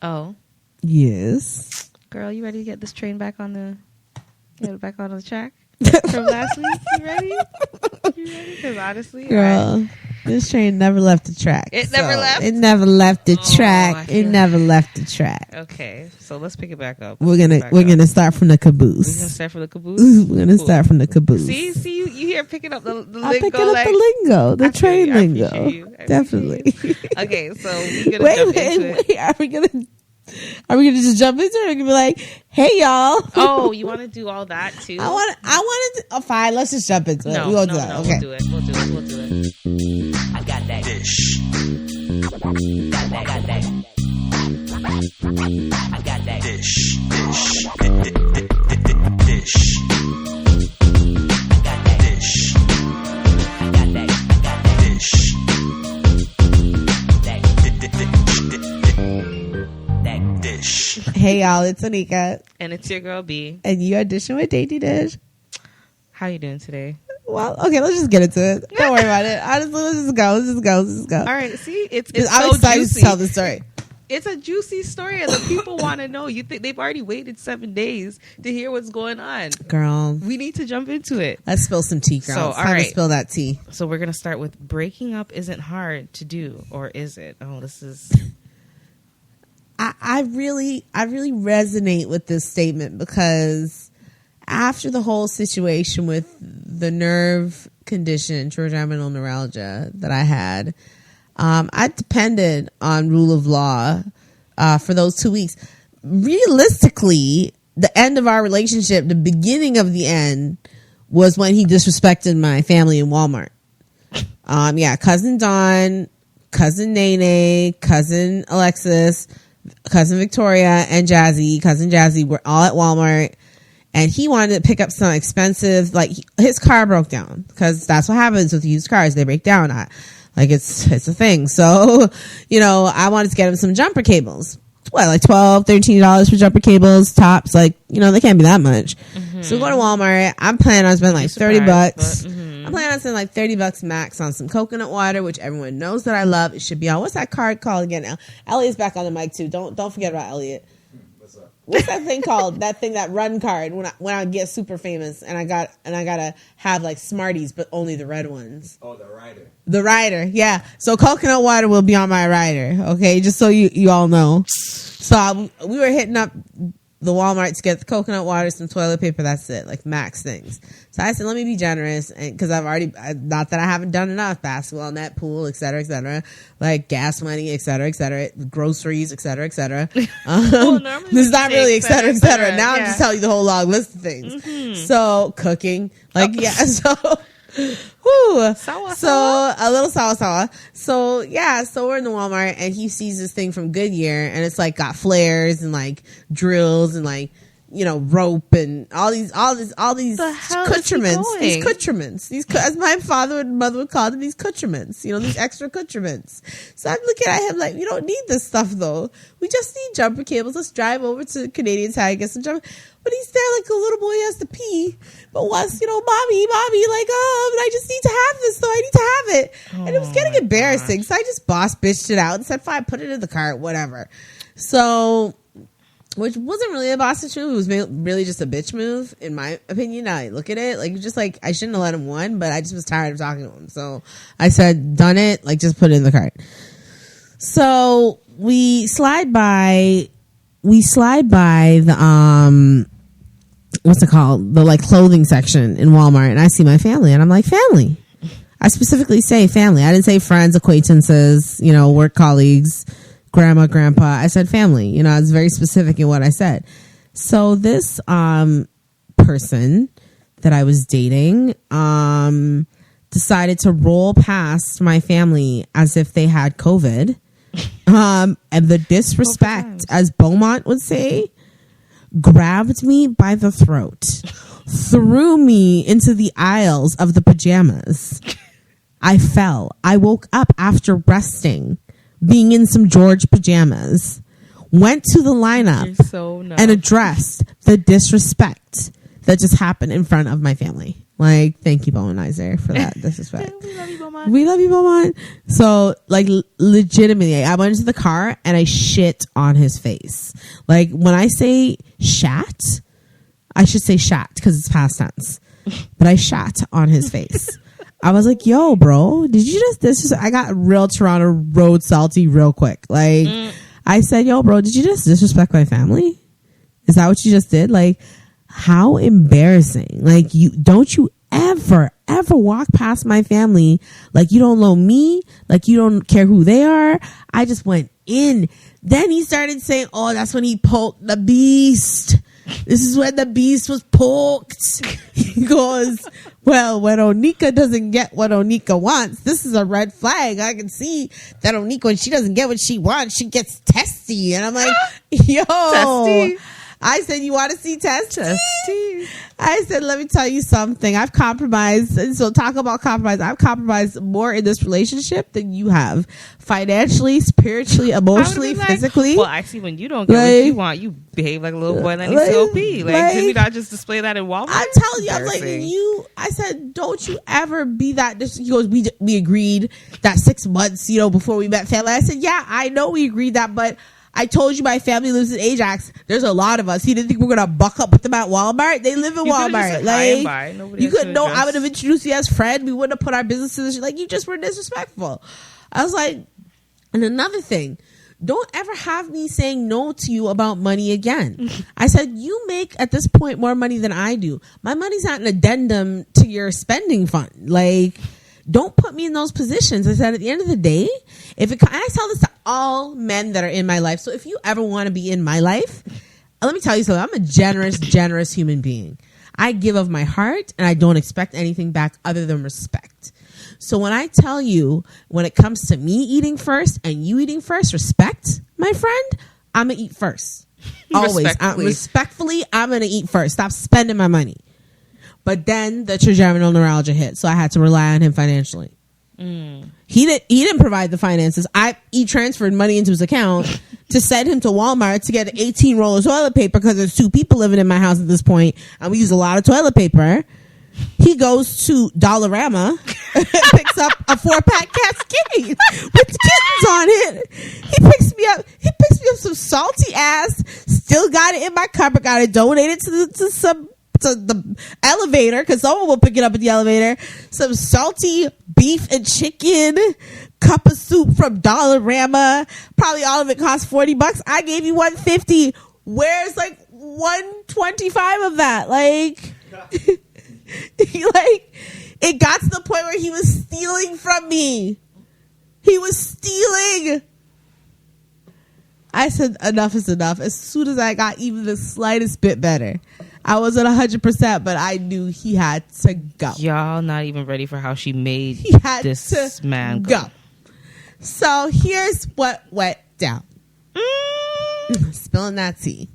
Oh. Yes. Girl, you ready to get this train back on the track from last week? You ready? Because honestly, girl, this train never left the track. It never left? It never left the track. It never left the track. Okay, so let's pick it back up. We're gonna start from the caboose. We're gonna start from the caboose. We're gonna start from the caboose. See, you here picking up the lingo. I'm picking up the lingo, the train lingo. Definitely. Okay, so we're gonna jump into it. Are we gonna just jump into it? We're gonna be like, "Hey, y'all!" Oh, you want to do all that too? I want to. Oh, fine. Let's just jump into it. We won't do that. Okay. We'll do it. I got that Dysh. got that I got that Dysh. Dysh. I got that Dysh. I got that Dysh. Dysh. Hey, y'all. It's Anika, And it's your girl B. and you are dishing with Dainty Dish. How you doing today? Well, okay. Let's just get into it. Don't worry about it. Honestly, let's just go. All right. See, it's I'm so excited juicy. to tell the story. It's a juicy story, and the people want to know. You think they've already waited 7 days to hear what's going on? Girl, We need to jump into it. let's spill some tea, girl. So, It's time all right. to spill that tea. So we're gonna start with breaking up isn't hard to do, or is it? Oh, this is. I really resonate with this statement because after the whole situation with the nerve condition, trigeminal neuralgia that I had, I depended on rule of law for those 2 weeks. Realistically, the end of our relationship, the beginning of the end, was when he disrespected my family in Walmart. Cousin Dawn, cousin Nene, cousin Alexis, cousin Victoria, and cousin Jazzy were all at Walmart, and he wanted to pick up some expensive, his car broke down, because that's what happens with used cars. They break down. It's a thing. So, I wanted to get him some jumper cables. Like $12, $13 for jumper cables, tops, they can't be that much. Mm-hmm. So we go to Walmart. I'm planning on spending $30. I'm planning on spending $30 max on some coconut water, which everyone knows that I love. It should be on. What's that card called again? Elliot's back on the mic too. Don't forget about Elliot. What's up? What's that thing called? that run card when I get super famous and I gotta have Smarties, but only the red ones. Oh, the rider. The rider, yeah. So coconut water will be on my rider, okay? Just so you all know. So we were hitting up the Walmart to get the coconut water, some toilet paper. That's it, max things. So I said, let me be generous, and because not that I haven't done enough, basketball net, pool, et cetera, gas money, et cetera, groceries, et cetera. This is not really et cetera. Now I'm just telling you the whole long list of things. Mm-hmm. So cooking, So a little sawa. So we're in the Walmart, and he sees this thing from Goodyear, and it's got flares and drills and rope and all these accoutrements. These accoutrements. As my father and mother would call them, these accoutrements. These extra accoutrements. So I'm looking at him we don't need this stuff though. We just need jumper cables. Let's drive over to Canadian Tire and get some jumper. But he's there a little boy has to pee, but wants, mommy, I just need to have this, though. I need to have it. And it was getting embarrassing. Gosh. So I just boss bitched it out and said, fine, put it in the cart, whatever. So, which wasn't really a boss bitch move. It was really just a bitch move, in my opinion. Now I look at it, I shouldn't have let him win, but I just was tired of talking to him. So I said, done it, just put it in the cart. So we slide by the, what's it called? The clothing section in Walmart, and I see my family, and I'm like, family. I specifically say family. I didn't say friends, acquaintances, work colleagues, grandma, grandpa. I said family. I was very specific in what I said. So this person that I was dating decided to roll past my family as if they had COVID. And the disrespect, as Beaumont would say, grabbed me by the throat, threw me into the aisles of the pajamas. I fell. I woke up after resting, being in some George pajamas, went to the lineup and addressed the disrespect that just happened in front of my family. Like, thank you, Bowmanizer, for that disrespect. We love you, Beaumont. We love you, Beaumont. So, like, legitimately, I went into the car and I shit on his face. Like, when I say shat, I should say shat because it's past tense. But I shat on his face. I was like, yo, bro, did you just I got real Toronto road salty real quick. Like, I said, yo, bro, did you just disrespect my family? Is that what you just did? Like, how embarrassing. Like, don't you ever walk past my family like you don't know me, like you don't care who they are. I just went in. Then he started saying, oh, that's when he poked the beast. This is when the beast was poked. He goes, well, when Onika doesn't get what Onika wants, this is a red flag. I can see that Onika, when she doesn't get what she wants, she gets testy. And I'm like, yo. Testy. I said, you want to see testy? I said, let me tell you something. I've compromised. And so talk about compromise. I've compromised more in this relationship than you have. Financially, spiritually, emotionally, physically. Well, actually, when you don't get what you want, you behave like a little boy that needs COP. Like, did we not just display that in Walmart? I'm telling you, I'm like, I said, don't you ever be that. He goes, we agreed that 6 months, before we met family. I said, yeah, I know we agreed that, but I told you my family lives in Ajax. There's a lot of us. He didn't think we're gonna buck up with them at Walmart. They live in Walmart. Like, you couldn't know. I would have introduced you as friend. We wouldn't have put our businesses. Like, you just were disrespectful. I was like, and another thing, don't ever have me saying no to you about money again. I said, you make at this point more money than I do. My money's not an addendum to your spending fund. Like, don't put me in those positions. I said, at the end of the day, and I tell this to all men that are in my life. So if you ever want to be in my life, let me tell you something. I'm a generous human being. I give of my heart and I don't expect anything back other than respect. So when I tell you, when it comes to me eating first and you eating first, respect, my friend, I'm going to eat first. Always. Respectfully, I'm going to eat first. Stop spending my money. But then the trigeminal neuralgia hit, so I had to rely on him financially. He didn't provide the finances. He transferred money into his account to send him to Walmart to get an 18 roll of toilet paper because there's 2 people living in my house at this point, and we use a lot of toilet paper. He goes to Dollarama and picks up a 4-pack Cascade with kittens on it. He picks me up some salty ass. Still got it in my cupboard. Got it donated to the elevator because someone will pick it up at the elevator. Some salty beef and chicken cup of soup from Dollarama. Probably all of it cost $40. I gave you $150. Where's like $125 of that? Like, it got to the point where he was stealing from me. He was stealing. I said, enough is enough. As soon as I got even the slightest bit better, I wasn't 100%, but I knew he had to go. Y'all not even ready for how she made this man go. So here's what went down. Spilling that tea.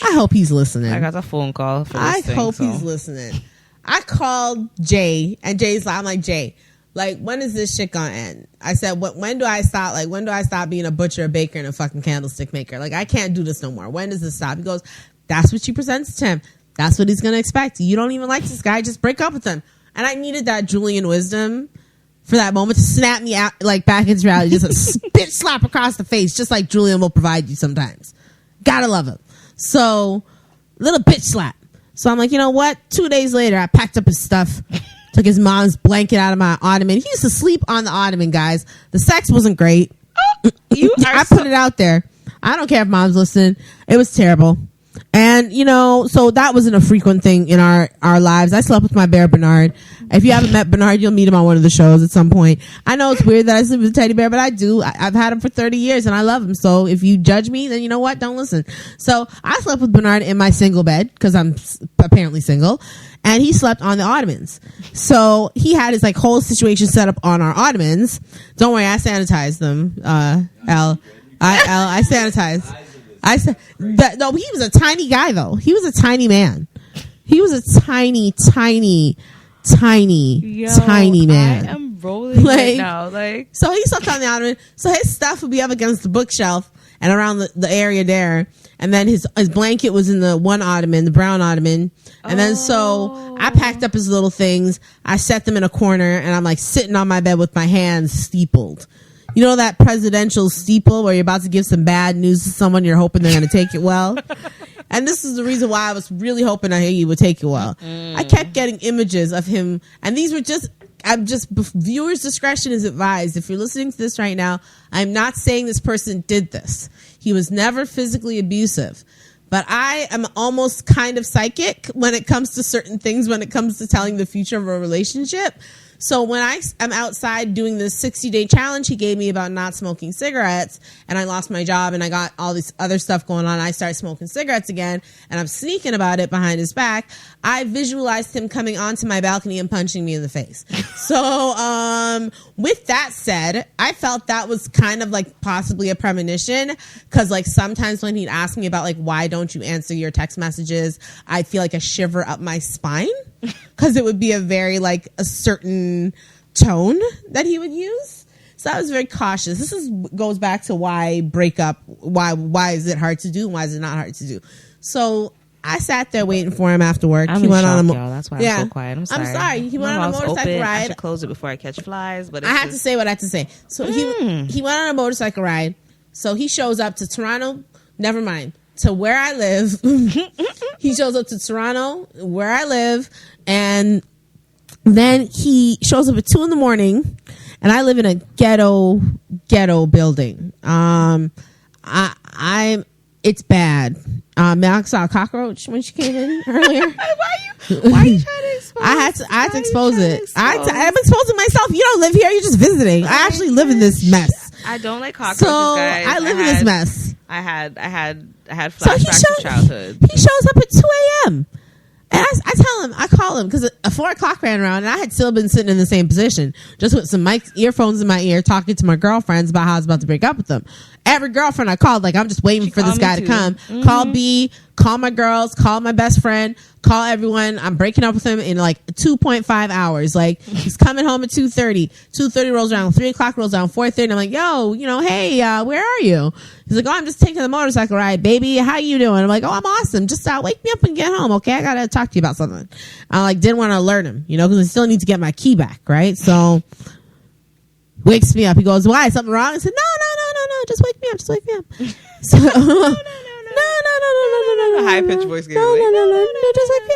I hope he's listening. I got a phone call for this he's listening. I called Jay, and I'm like, Jay, like, when is this shit gonna end? I said, when do I stop? Like, when do I stop being a butcher, a baker, and a fucking candlestick maker? Like, I can't do this no more. When does this stop? He goes, that's what she presents to him. That's what he's gonna expect. You don't even like this guy. Just break up with him. And I needed that Julian wisdom for that moment to snap me out, like, back into reality. Just a spit slap across the face, just like Julian will provide you sometimes. Gotta love him. So, little bitch slap. So I'm like, you know what? 2 days later, I packed up his stuff, took his mom's blanket out of my ottoman. He used to sleep on the ottoman, guys. The sex wasn't great. I put it out there. I don't care if mom's listening. It was terrible. And, so that wasn't a frequent thing in our lives. I slept with my bear, Bernard. If you haven't met Bernard, you'll meet him on one of the shows at some point. I know it's weird that I sleep with a teddy bear, but I do. I've had him for 30 years and I love him. So if you judge me, then you know what? Don't listen. So I slept with Bernard in my single bed because I'm apparently single, and he slept on the ottomans. So he had his whole situation set up on our ottomans. Don't worry, I sanitized them. I sanitized. No, he was a tiny guy though. He was a tiny man. He was a tiny man. I am rolling right now. So he slept on the ottoman. So his stuff would be up against the bookshelf, and around the area there. And then his blanket was in the one ottoman, the brown ottoman. And then so I packed up his little things. I set them in a corner, and I'm like sitting on my bed with my hands steepled. You know that presidential steeple where you're about to give some bad news to someone, you're hoping they're going to take it well? And this is the reason why I was really hoping that he would take it well. I kept getting images of him, and these were just viewers' discretion is advised. If you're listening to this right now, I'm not saying this person did this. He was never physically abusive. But I am almost kind of psychic when it comes to certain things, when it comes to telling the future of a relationship. So when I'm outside doing this 60-day challenge he gave me about not smoking cigarettes, and I lost my job and I got all this other stuff going on, I started smoking cigarettes again, and I'm sneaking about it behind his back. I visualized him coming onto my balcony and punching me in the face. So with that said, I felt that was kind of like possibly a premonition, because like sometimes when he'd ask me about like, why don't you answer your text messages, I'd feel like a shiver up my spine, because it would be a very like a certain tone that he would use. So I was very cautious. This goes back to why breakup, why is it hard to do and why is it not hard to do. So I sat there waiting for him after work. He went on y'all. That's why I'm so quiet. I'm sorry. He went on a motorcycle ride. I should close it before I catch flies, but I have to say what I have to say. So he went on a motorcycle ride. So he shows up to Toronto. Never mind. To where I live. He shows up to Toronto, where I live, and then he shows up at 2 a.m, and I live in a ghetto building. It's bad. Max saw a cockroach when she came in earlier. Why are you trying to expose? I had to expose it. I'm exposing myself. You don't live here. You're just visiting. I actually live in this mess. I don't like cockroaches, So guys. I live in this mess. I had flashbacks to childhood. He shows up at 2 a.m. And I call him because 4 o'clock ran around and I had still been sitting in the same position, just with some earphones in my ear, talking to my girlfriends about how I was about to break up with them. Every girlfriend I called, like, I'm just waiting for this guy to come. Mm-hmm. Call B, call my girls, call my best friend, call everyone. I'm breaking up with him in like 2.5 hours. Like, he's coming home at 2:30. 2:30 rolls around, 3 o'clock rolls around, 4:30. I'm like, yo, hey, where are you? He's like, oh, I'm just taking the motorcycle ride, baby. How you doing? I'm like, oh, I'm awesome. Just wake me up and get home, okay? I gotta talk to you about something. I like didn't want to alert him, because I still need to get my key back, right? So wakes me up. He goes, why? Something wrong? I said, no. Just wake me up. So, no. High pitched voice. No.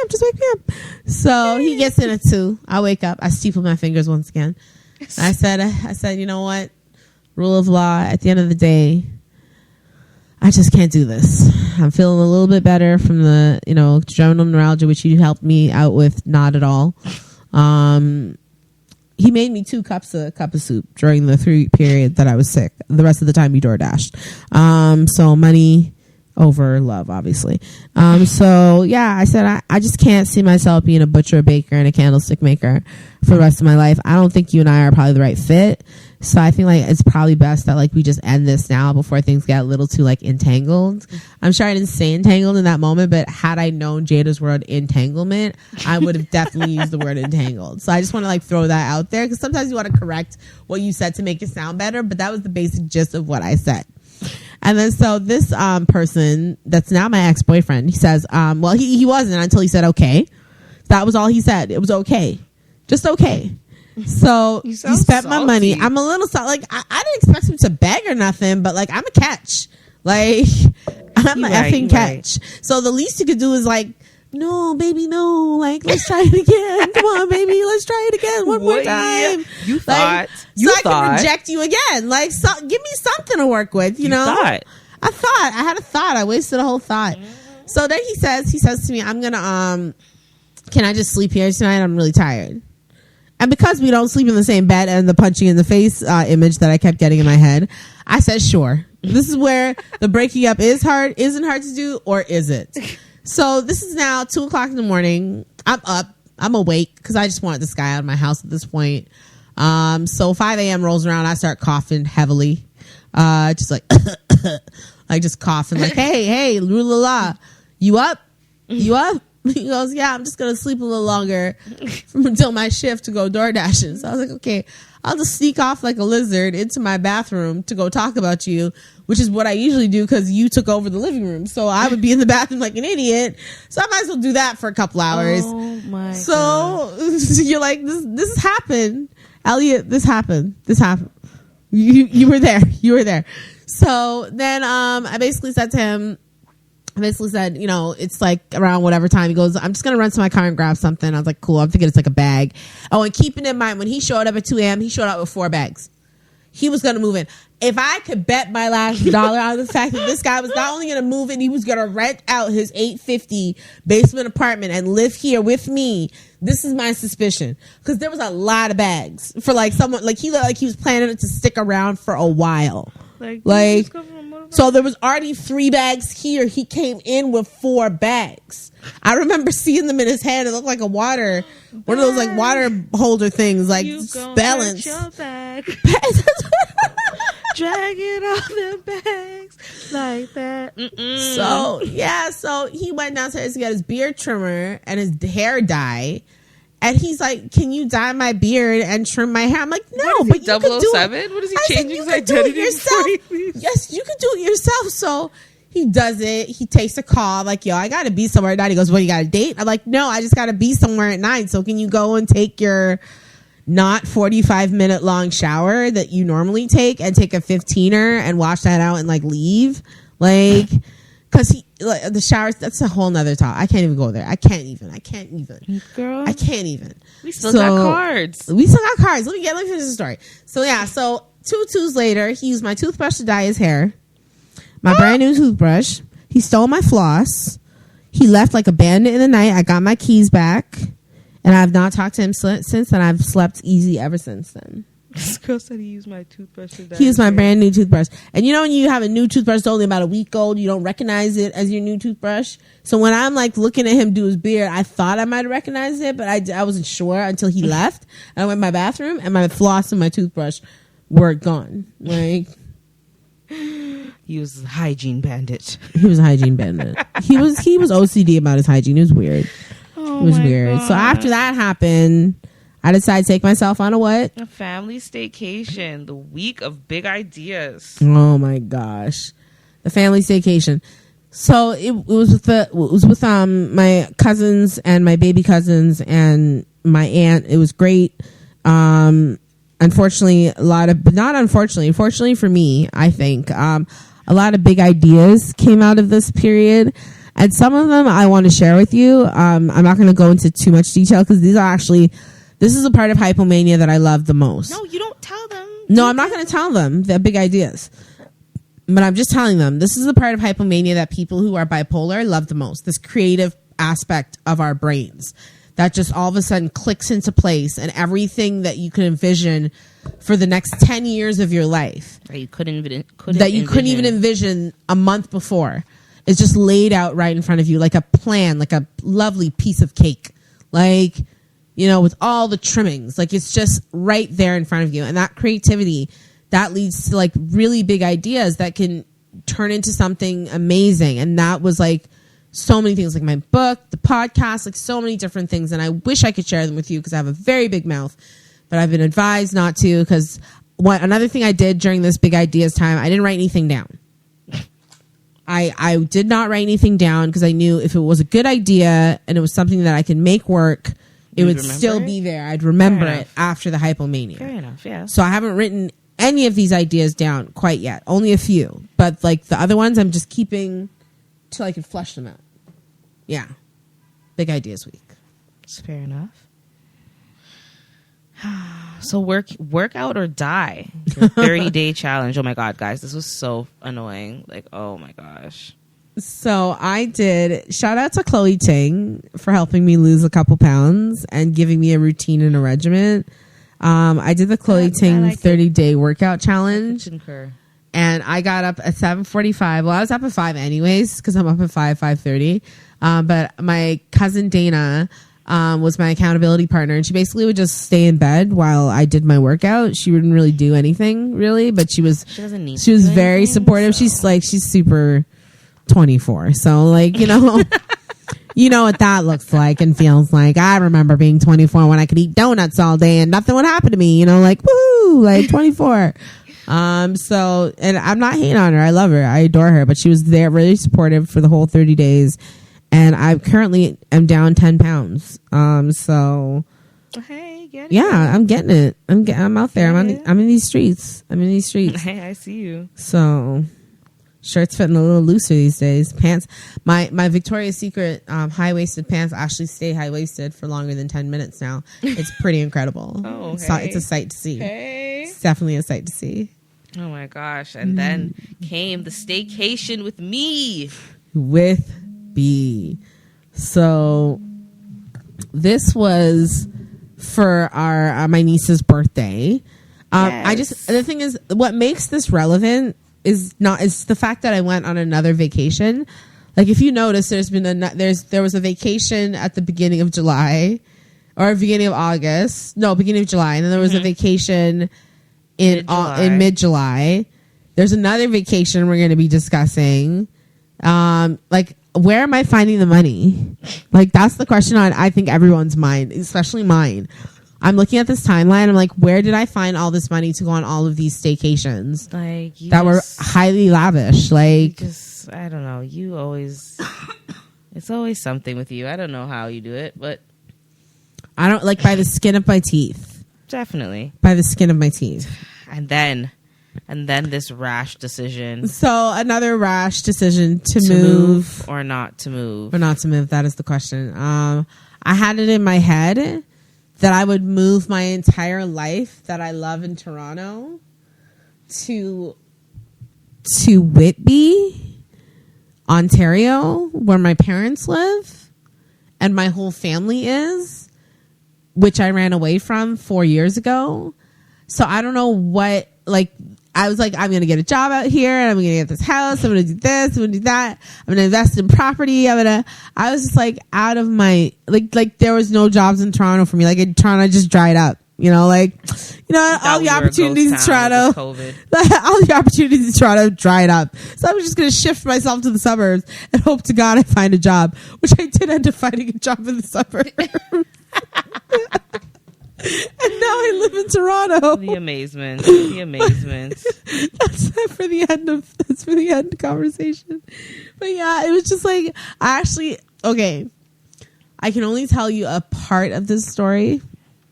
Just wake me up. So he gets in at 2. I wake up. I steeple my fingers once again. I said, you know what? Rule of law. At the end of the day, I just can't do this. I'm feeling a little bit better from the, trigeminal neuralgia, which you helped me out with. Not at all. He made me 2 cups of soup during the 3 period that I was sick. The rest of the time he door dashed. So money over love, obviously. So yeah, I said, I just can't see myself being a butcher, a baker, and a candlestick maker for the rest of my life. I don't think you and I are probably the right fit. So I think like it's probably best that like we just end this now before things get a little too like entangled. I'm sure I didn't say entangled in that moment, but had I known Jada's word entanglement, I would have definitely used the word entangled. So I just want to like throw that out there because sometimes you want to correct what you said to make it sound better, but that was the basic gist of what I said. And then so this person that's now my ex-boyfriend, he says, well, he wasn't until he said okay. That was all he said. It was okay. Just okay. So he spent my money. I'm a little like I didn't expect him to beg or nothing, but like I'm a catch. Like I'm an effing catch. Right. So the least you could do is like, no, baby, no. Like let's try it again. Come on, baby, let's try it again one more time. You thought I can reject you again. Like give me something to work with. You know. I had a thought. I wasted a whole thought. So then he says to me, I'm gonna can I just sleep here tonight? I'm really tired. And because we don't sleep in the same bed and the punching in the face image that I kept getting in my head, I said, sure. This is where the breaking up isn't hard to do, or is it? So this is now 2 o'clock in the morning. I'm up. I'm awake because I just wanted this guy out of my house at this point. So 5 a.m. rolls around. I start coughing heavily. Just like, like just coughing like, hey, la. You up? You up? He goes, yeah, I'm just going to sleep a little longer until my shift to go door dashing. So I was like, okay, I'll just sneak off like a lizard into my bathroom to go talk about you which is what I usually do because you took over the living room. So I would be in the bathroom like an idiot. So I might as well do that for a couple hours. Oh my! So you're like, this has happened, Elliot. This happened. You were there. So then I basically said to him, you know, it's like around whatever time. He goes, I'm just going to run to my car and grab something. I was like, cool. I'm thinking it's like a bag. Oh, and keeping in mind, when he showed up at 2 a.m., he showed up with 4 bags. He was going to move in. If I could bet my last dollar on the fact that this guy was not only going to move in, he was going to rent out his $850 basement apartment and live here with me. This is my suspicion. Because there was a lot of bags for like someone, like he looked like he was planning to stick around for a while. Like so there was already 3 bags here. He came in with 4 bags. I remember seeing them in his hand. It looked like one of those like water holder things, like balance. Your bag. Dragging all the bags like that. So he went downstairs to get his beard trimmer and his hair dye. And he's like, can you dye my beard and trim my hair? I'm like, no, but you could do 007? it. What is he changing his identity identity yourself? Yes, you could do it yourself. So he does it. He takes a call. I'm like, yo, I got to be somewhere at 9. He goes, well, you got a date? I'm like, no, I just got to be somewhere at 9. So can you go and take your not 45-minute long shower that you normally take and take a 15er and wash that out and like leave? Like, because the showers, that's a whole nother talk. I can't even go there. I can't even. Girl, I can't even. We still got cards. Let me finish the story. So yeah, so 2 Tuesdays later, he used my toothbrush to dye his hair. My brand new toothbrush. He stole my floss. He left like a bandit in the night. I got my keys back. And I've not talked to him since, and I've slept easy ever since then. This girl said he used my toothbrush to dye. He used my brand new toothbrush. And you know when you have a new toothbrush that's only about a week old, you don't recognize it as your new toothbrush? So when I'm like looking at him do his beard, I thought I might have recognized it, but I wasn't sure until he left. And I went in my bathroom, and my floss and my toothbrush were gone. Like... He was a hygiene bandit. He was a hygiene bandit. He was OCD about his hygiene. It was weird. Oh, it was weird. So after that happened, I decided to take myself on a what? A family staycation. The week of big ideas. Oh my gosh, the family staycation. So it was with my cousins and my baby cousins and my aunt. It was great. Unfortunately, fortunately for me, I think, a lot of big ideas came out of this period. And some of them I want to share with you. I'm not going to go into too much detail because this is a part of hypomania that I love the most. No, you don't tell them. No, I'm not going to tell them the big ideas. But I'm just telling them this is the part of hypomania that people who are bipolar love the most. This creative aspect of our brains that just all of a sudden clicks into place, and everything that you could envision for the next 10 years of your life that you couldn't even envision a month before is just laid out right in front of you like a plan, like a lovely piece of cake, like, you know, with all the trimmings. Like, it's just right there in front of you. And that creativity, that leads to like really big ideas that can turn into something amazing. And that was like so many things, like my book, the podcast, like so many different things. And I wish I could share them with you because I have a very big mouth, but I've been advised not to, because another thing I did during this big ideas time, I didn't write anything down. I did not write anything down because I knew if it was a good idea and it was something that I could make work, it would still be there. I'd remember it after the hypomania. Fair enough, yeah. So I haven't written any of these ideas down quite yet. Only a few. But like the other ones, I'm just keeping till I can flesh them out. Yeah. Big ideas week. It's fair enough. So work out or die. The 30-day challenge. Oh my God, guys, this was so annoying. Like, oh my gosh. So I did. Shout out to Chloe Ting for helping me lose a couple pounds and giving me a routine and a regimen. I did the Chloe Ting 30-day workout challenge. And I got up at 7:45. Well, I was up at 5 anyways because I'm up at 5:30. But my cousin Dana was my accountability partner, and she basically would just stay in bed while I did my workout. She wouldn't really do anything really, but she was very supportive. So. She's super 24. So like, you know, you know what that looks like and feels like. I remember being 24 when I could eat donuts all day and nothing would happen to me, you know, like woohoo, like 24. So, and I'm not hating on her. I love her. I adore her. But she was there really supportive for the whole 30 days. And I currently am down 10 pounds. So... Hey, get it. Yeah, I'm getting it. I'm out there. I'm in these streets. Hey, I see you. So, shirts fitting a little looser these days. Pants. My Victoria's Secret high waisted pants actually stay high waisted for longer than 10 minutes now. It's pretty incredible. Oh, It's a sight to see. Hey. It's definitely a sight to see. Oh my gosh! And then came the staycation with me. With B. So, this was for our my niece's birthday. The thing is, what makes this relevant is the fact that I went on another vacation. Like, if you notice, there was a vacation at the beginning of July or beginning of August. No, beginning of July, and then there was a vacation in mid-July. There's another vacation we're going to be discussing. Like, where am I finding the money? Like, that's the question on, I think, everyone's mind, especially mine. I'm looking at this timeline. I'm like, where did I find all this money to go on all of these staycations Like, that were highly lavish? Like, I don't know. You always, it's always something with you. I don't know how you do it, but I don't, like, by the skin of my teeth. definitely. By the skin of my teeth. And then this rash decision. So, another rash decision to move. Or not to move. Or not to move. That is the question. I had it in my head that I would move my entire life that I love in Toronto to Whitby, Ontario, where my parents live and my whole family is, which I ran away from 4 years ago. So I don't know what, like, I was like, I'm going to get a job out here and I'm going to get this house. I'm going to do this. I'm going to do that. I'm going to invest in property. I was just like out of my, like there was no jobs in Toronto for me. Like, Toronto just dried up, all the opportunities in Toronto, all the opportunities in Toronto dried up. So I was just going to shift myself to the suburbs and hope to God I find a job, which I did end up finding a job in the suburbs. And now I live in Toronto. The amazement. That's for the end of conversation. But yeah, it was just like, I can only tell you a part of this story.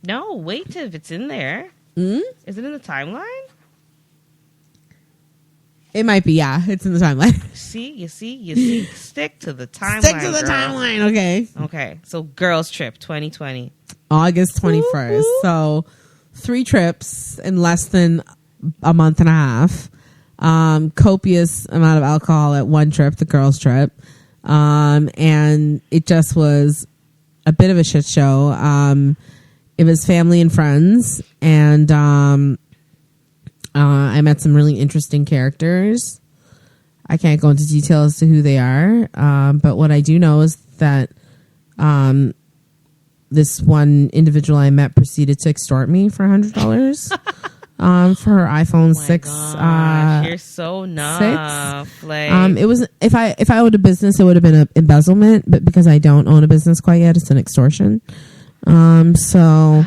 No, wait till if it's in there. Mm? Is it in the timeline? It might be, yeah. It's in the timeline. You see. Stick to the timeline. Stick to the timeline, okay. Okay, so girls trip 2020. August 21st. So 3 trips in less than a month and a half. Copious amount of alcohol at one trip, the girls trip. And it just was a bit of a shit show. It was family and friends. And I met some really interesting characters. I can't go into detail as to who they are. But what I do know is that this one individual I met proceeded to extort me for $100 for her iPhone 6. Gosh, you're so nuff. 6. Like, it was if I owned a business, it would have been an embezzlement, but because I don't own a business quite yet, it's an extortion. So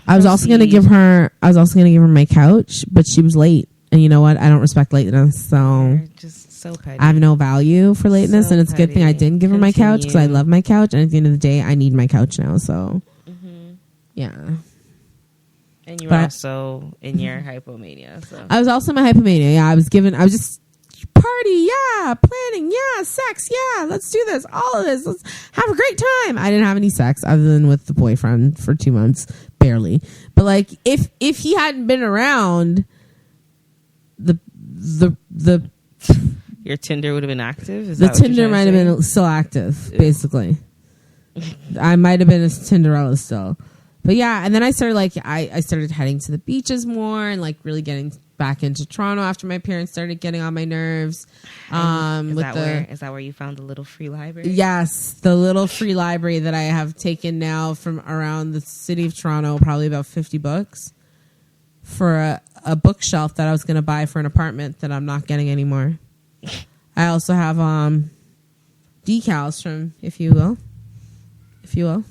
I was also gonna give her my couch, but she was late, and you know what? I don't respect lateness, so you're just so petty. I have no value for lateness, and it's a good thing I didn't give her my couch because I love my couch, and at the end of the day, I need my couch now. So, yeah. And you were also in your hypomania. So I was also in my hypomania. Yeah, I was just party, yeah, planning, yeah, sex, yeah, let's do this, all of this, let's have a great time. I didn't have any sex other than with the boyfriend for 2 months, barely. But like, if he hadn't been around, the your Tinder would have been active? Is the that what Tinder you're might trying have to been still active, basically. I might have been a Tinderella still. But yeah, and then I started heading to the beaches more and like really getting back into Toronto after my parents started getting on my nerves. Is that where you found the little free library? Yes, the little free library that I have taken now from around the city of Toronto, probably about 50 books for a bookshelf that I was going to buy for an apartment that I'm not getting anymore. I also have decals from, if you will. Decals?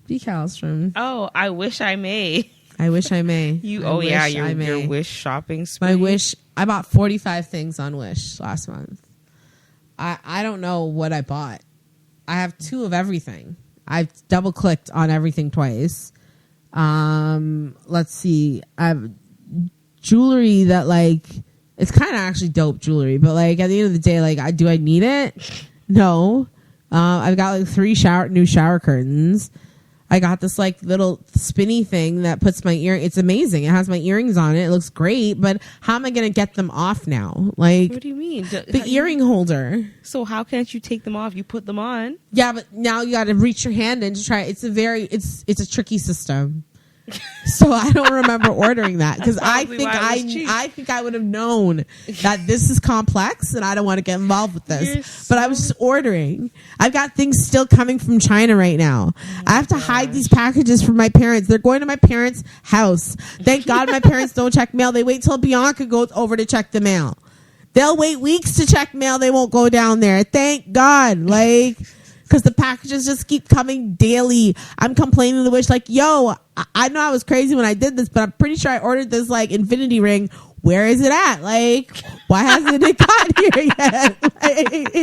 Decals from. Oh, I wish I may. I wish I may. Your Wish shopping spree. My Wish. I bought 45 things on Wish last month. I don't know what I bought. I have 2 of everything. I've double clicked on everything twice. Let's see. I have jewelry that like it's kind of actually dope jewelry, but like at the end of the day, like do I need it? No. I've got like 3 new shower curtains. I got this like little spinny thing that puts my ear. It's amazing. It has my earrings on it. It looks great, but how am I going to get them off now? Like, what do you mean? The earring holder. So how can't you take them off? You put them on. Yeah, but now you got to reach your hand in to try. It's a tricky system. So I don't remember ordering that because I think I would have known that this is complex and I don't want to get involved with this. But I was just ordering. I've got things still coming from China right now. I have to hide these packages from my parents. They're going to my parents' house. Thank God my parents don't check mail. They wait till Bianca goes over to check the mail. They'll wait weeks to check mail. They won't go down there. Thank God. Like, because the packages just keep coming daily. I'm complaining to Wish like, yo, I know I was crazy when I did this, but I'm pretty sure I ordered this like infinity ring. Where is it at? Like, why hasn't it got here yet? Like,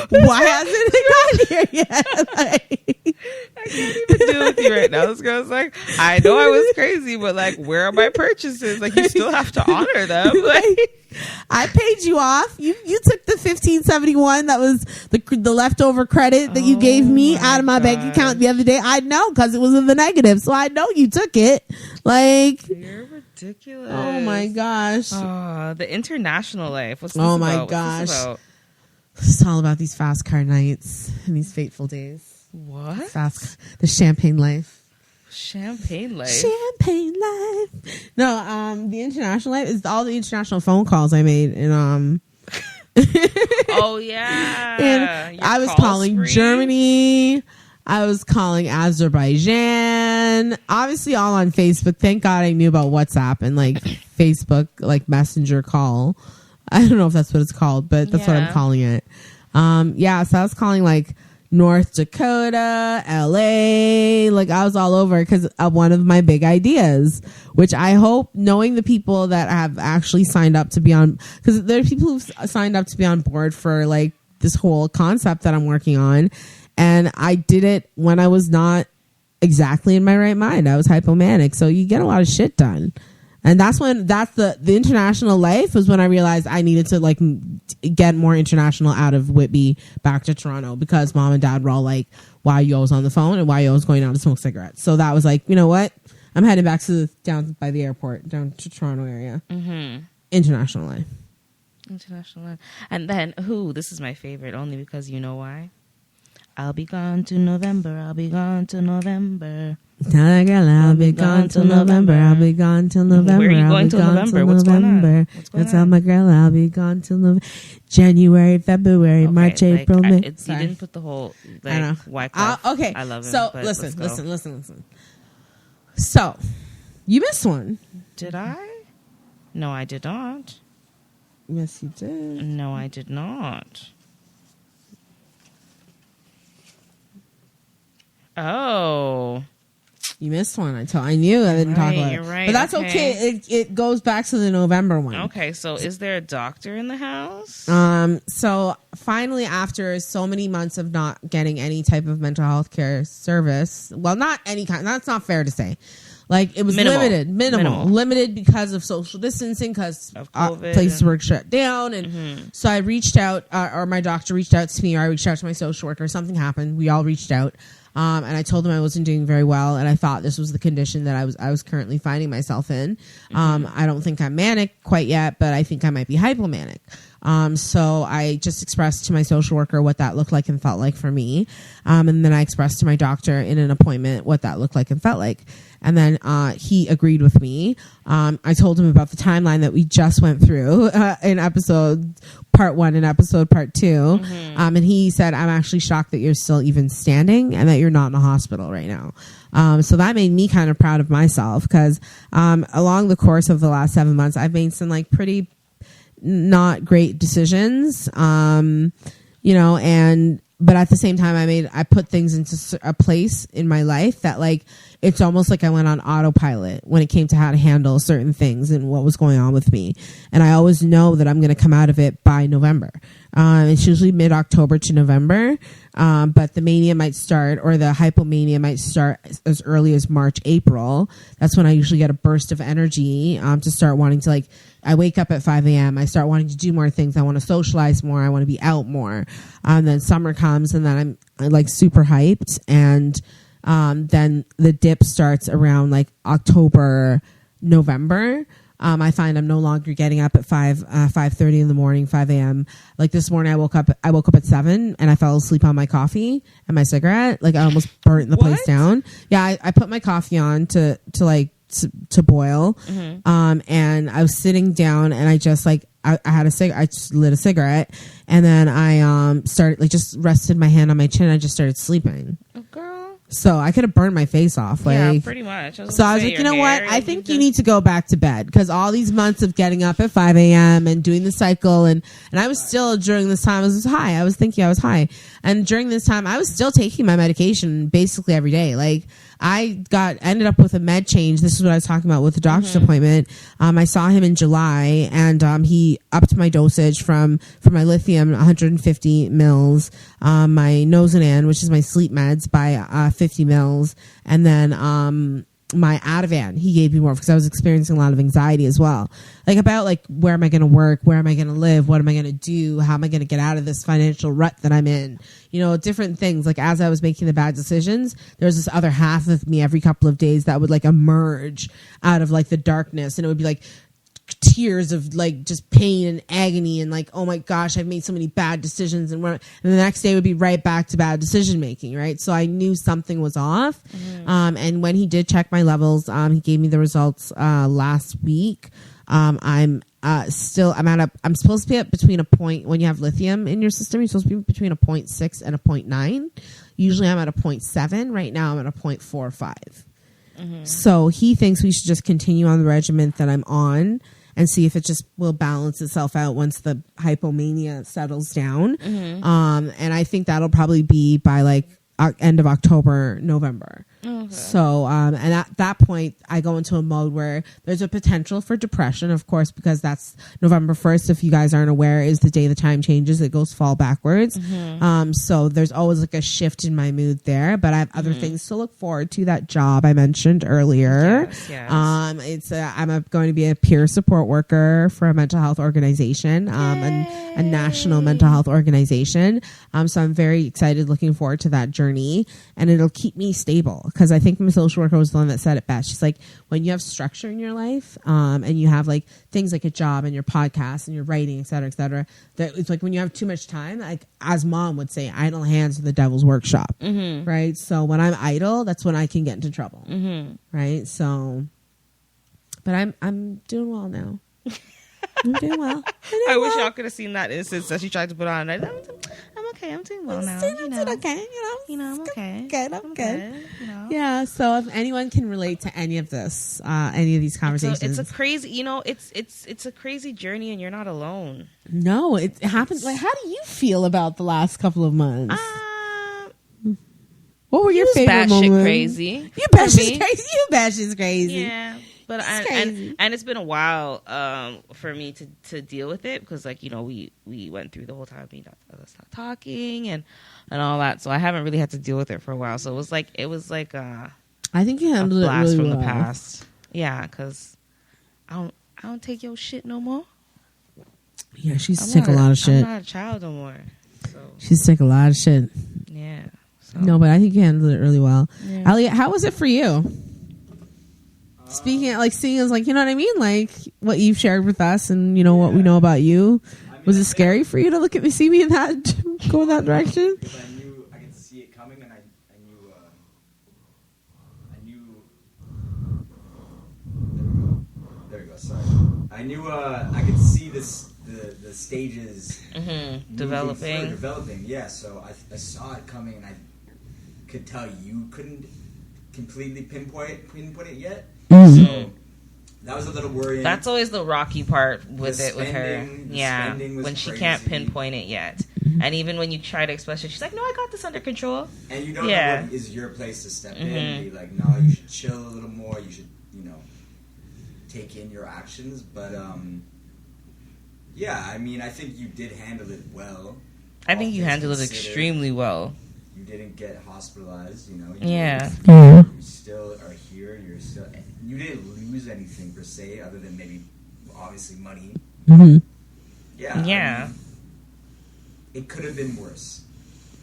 why hasn't it got here yet? Like, I can't even deal with you right now. This girl's like, I know I was crazy, but like, where are my purchases? Like, you still have to honor them. Like, I paid you off. You took the $15.71 that was the leftover credit that you gave me out of my bank account the other day. I know because it was in the negative, so I know you took it. Like, you're ridiculous. Oh my gosh. The international life. What's this oh my about? gosh. What's this about? It's all about these fast car nights and these fateful days. What? The champagne life. Champagne life. Champagne life. No, the international life is all the international phone calls I made, and oh yeah. And I was calling Germany. I was calling Azerbaijan. Obviously, all on Facebook. Thank God I knew about WhatsApp and like Facebook, like Messenger call. I don't know if that's what it's called, but that's what I'm calling it. So I was calling like North Dakota, LA, like I was all over because of one of my big ideas, which I hope, knowing the people that have actually signed up to be on, because there are people who've signed up to be on board for like this whole concept that I'm working on. And I did it when I was not exactly in my right mind. I was hypomanic. So you get a lot of shit done. And that's the international life was when I realized I needed to like get more international out of Whitby back to Toronto because mom and dad were all like, why are you always on the phone and why are you always going out to smoke cigarettes? So that was like, you know what? I'm heading back to down by the airport, down to Toronto area. Mm-hmm. International life. International life. And then, this is my favorite only because you know why? I'll be gone to November. I'll be gone to November. Tell that girl I'll be gone till November. I'll be gone till November. Where are you going till November? What's going on? Tell my girl I'll be gone till November. January, February, March, April, May. You didn't put the whole why. Okay. I love it. So listen. So you missed one. Did I? No, I did not. Yes, you did. No, I did not. Oh. You missed one. I knew I didn't talk about it. You're right. But that's okay. It goes back to the November one. Okay, so is there a doctor in the house? So finally, after so many months of not getting any type of mental health care service, well, not any kind. That's not fair to say. Like, it was minimal, limited because of social distancing, because places were shut down. And so I reached out, or my doctor reached out to me, or I reached out to my social worker. Something happened. We all reached out. And I told them I wasn't doing very well, and I thought this was the condition that I was currently finding myself in. I don't think I'm manic quite yet, but I think I might be hypomanic. So I just expressed to my social worker what that looked like and felt like for me. And then I expressed to my doctor in an appointment what that looked like and felt like. And then he agreed with me. I told him about the timeline that we just went through in episode part 1 and episode part 2. And he said, I'm actually shocked that you're still even standing and that you're not in a hospital right now. So that made me kind of proud of myself because along the course of the last 7 months, I've made some like pretty not great decisions, but at the same time, I put things into a place in my life that like it's almost like I went on autopilot when it came to how to handle certain things and what was going on with me. And I always know that I'm going to come out of it by November. It's usually mid-October to November. But the mania might start, or the hypomania might start as early as March, April. That's when I usually get a burst of energy, to start wanting to, like, I wake up at 5 a.m. I start wanting to do more things. I want to socialize more. I want to be out more. Then summer comes, and then I'm like super hyped. And then the dip starts around like October, November. I find I'm no longer getting up at 5:30 in the morning, 5 a.m. Like this morning, I woke up at 7 and I fell asleep on my coffee and my cigarette. Like I almost burnt the place down. Yeah, I put my coffee on to boil. And I was sitting down and I just like, I just lit a cigarette, and then I started like just rested my hand on my chin. I just started sleeping. Oh, girl. So I could have burned my face off. Like, yeah, pretty much. So I was like, you know what? I think you need to go back to bed, because all these months of getting up at 5 a.m. and doing the cycle, and I was still, during this time, I was high. I was thinking I was high. And during this time, I was still taking my medication basically every day. Like, I ended up with a med change. This is what I was talking about with the doctor's appointment. I saw him in July, and he upped my dosage for my lithium, 150 mils, my Nozonan, which is my sleep meds, by 50 mils, and then my Ativan he gave me more, because I was experiencing a lot of anxiety as well, like about like, where am I going to work, where am I going to live, what am I going to do, how am I going to get out of this financial rut that I'm in, different things. Like as I was making the bad decisions, there was this other half of me every couple of days that would like emerge out of like the darkness, and it would be like tears of like just pain and agony and like, oh my gosh, I've made so many bad decisions, and the next day would be right back to bad decision making, right? So I knew something was off. And when he did check my levels, he gave me the results last week. I'm supposed to be at between a point, when you have lithium in your system, you're supposed to be between a 0.6 and a 0.9. Usually I'm at a 0.7. Right now I'm at a 0.45. So he thinks we should just continue on the regimen that I'm on and see if it just will balance itself out once the hypomania settles down. And I think that'll probably be by like end of October, November. So, and at that point, I go into a mode where there's a potential for depression, of course, because that's November 1st. If you guys aren't aware, is the day the time changes. It goes fall backwards. So there's always like a shift in my mood there, but I have other things to look forward to. That job I mentioned earlier. Yes. I'm going to be a peer support worker for a mental health organization, a national mental health organization. So I'm very excited, looking forward to that journey, and it'll keep me stable. Because I think my social worker was the one that said it best. She's like, when you have structure in your life, and you have like things like a job and your podcast and your writing, et cetera, that it's like when you have too much time, like as mom would say, idle hands are the devil's workshop, right? So when I'm idle, that's when I can get into trouble, right? So, but I'm doing well now. I'm doing well. I wish y'all could have seen that instance that she tried to put on. I'm okay. I'm doing well now. I'm doing okay. I'm okay. Good. I'm good. Yeah. So if anyone can relate to any of this, any of these conversations, it's a crazy. It's a crazy journey, and you're not alone. No, it happens. Like, how do you feel about the last couple of months? What were your favorite moments? Crazy. You batshit crazy. You batshit crazy. Yeah. But and it's been a while for me to deal with it, because like we went through the whole time we not stop talking and all that, so I haven't really had to deal with it for a while. So it was like I think you handled it really from well. The past. Yeah, because I don't take your shit no more. Yeah, she's sick a lot of shit. I'm not a child no more. So. She's sick a lot of shit. Yeah. So. No, but I think you handled it really well. Yeah. Elliot, how was it for you? Speaking, like, seeing as, like, you know what I mean? Like, what you've shared with us and, what we know about you. Was it scary for you to look at me, see me in that, go in that direction? Because I knew I could see it coming, and I knew there we go, sorry. I knew I could see the stages developing. Yeah, so I saw it coming, and I could tell you couldn't completely pinpoint it yet. So that was a little worrying. That's always the rocky part with The it with her. spending Yeah, was when she crazy. can't pinpoint it yet. And even when you try to express it, she's like, no, I got this under control. And you don't know what is your place to step in and be like, no, you should chill a little more. You should, take in your actions. But, yeah, I mean, I think you did handle it well. I think you handled it extremely well. You didn't get hospitalized, You still are here. You didn't lose anything per se, other than maybe, obviously, money. Mm-hmm. Yeah. I mean, it could have been worse.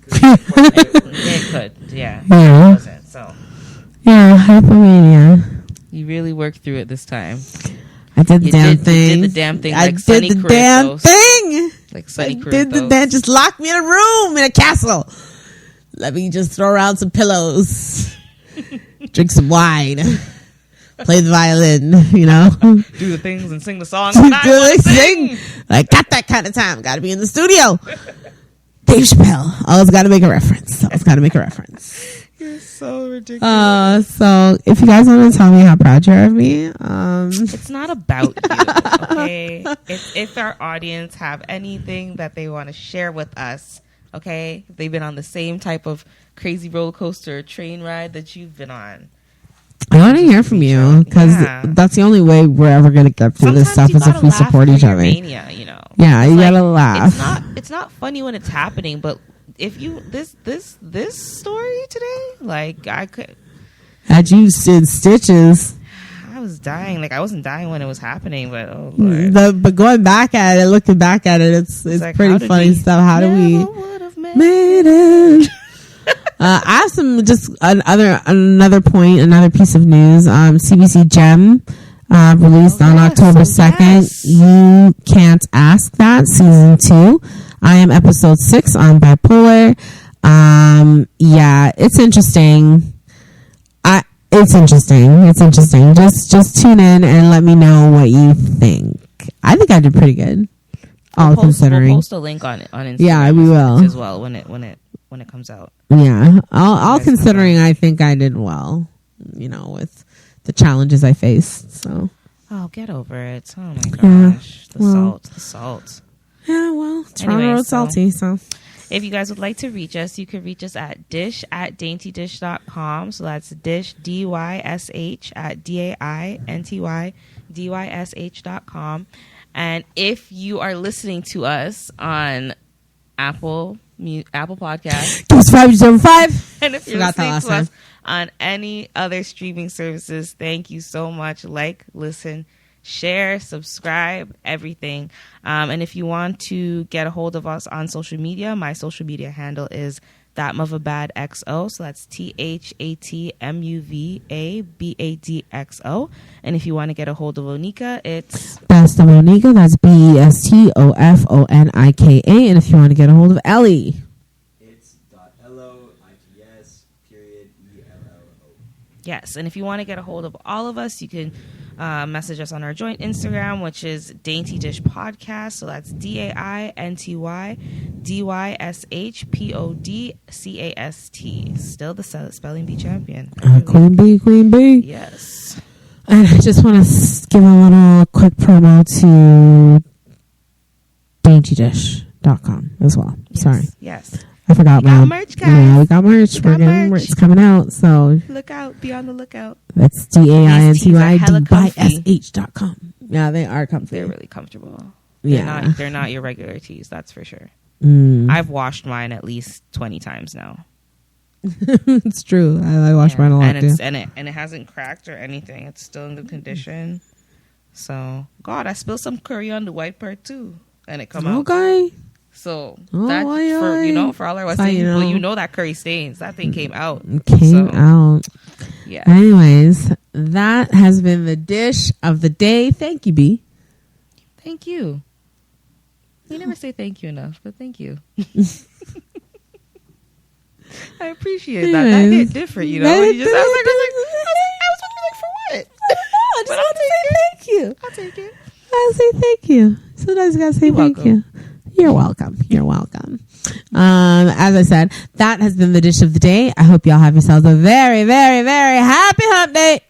It could, yeah. Yeah. It wasn't, so. Yeah, hypomania. You really worked through it this time. I did the damn thing. You did the damn thing. I Like did Sonny the Carithos. damn thing. Like Sonny Carithos. Did the damn. Just lock me in a room in a castle. Let me just throw around some pillows, drink some wine, play the violin. Do the things and sing the songs. Sing. I got that kind of time. Got to be in the studio. Dave Chappelle. Always got to make a reference. You're so ridiculous. So if you guys want to tell me how proud you're of me, it's not about you, okay? If our audience have anything that they want to share with us, okay, they've been on the same type of crazy roller coaster train ride that you've been on. I want to hear from you because that's the only way we're ever going to get through this stuff is if we support each other. Mania, Yeah, you gotta laugh. It's not funny when it's happening, but if you this story today, like I could had you in stitches. I was dying. Like I wasn't dying when it was happening, but oh Lord. But going back at it, looking back at it, it's like, pretty funny stuff. How do we made it? I have some just another piece of news. CBC Gem released on October 2nd. You Can't Ask That, season 2. I am episode 6 on bipolar. Yeah, it's interesting. It's interesting. Just tune in and let me know what you think. I think I did pretty good. Considering. We'll post a link on Instagram. Yeah, we will as well when it comes out. Yeah, all considering, I think I did well. With the challenges I faced. So. Oh, get over it! Oh my gosh, the salt. Yeah, well, Toronto Road salty. So, if you guys would like to reach us, you can reach us at dysh@daintydysh.com. So that's dysh dysh at daintydysh.com. And if you are listening to us on Apple Podcasts, give us 5 and if you're listening to us on any other streaming services, thank you so much. Like, listen, share, subscribe, everything. And if you want to get a hold of us on social media, my social media handle is ThatMuvabadXO. So that's ThatMuvabadXO. And if you want to get a hold of Onika, it's Best of Onika. That's BESTOFONIKA. And if you want to get a hold of Ellie, it's .LOITS.ELLO. Yes, and if you want to get a hold of all of us, you can message us on our joint Instagram, which is Dainty Dish Podcast. So that's DAINTYDYSHPODCAST. Still the spelling bee champion. Queen Bee. Yes. And I just want to give a little quick promo to daintydish.com as well. Yes. Sorry. Yes. I forgot. We got merch, guys. Yeah, we got merch. We're getting merch. It's coming out. So look out. Be on the lookout. That's DAINTYDYSH.com. Yeah, they are comfy. They're really comfortable. Yeah. They're not your regular tees, that's for sure. Mm. I've washed mine at least 20 times now. It's true. I wash mine a lot too. And it hasn't cracked or anything. It's still in good condition. So, God, I spilled some curry on the white part too, and it come out. Okay. So that for all our West Indian people, that curry stains. That thing came out. Out. Yeah. Anyways, that has been the dish of the day. Thank you, B. Thank you. You never say thank you enough, but thank you. I appreciate that. That hit different, you know. I was like, for what? I just want to say thank you. I'll take it. I'll say thank you. Sometimes you gotta say thank you. You're welcome. As I said, that has been the dish of the day. I hope y'all have yourselves a very, very, very happy hump day.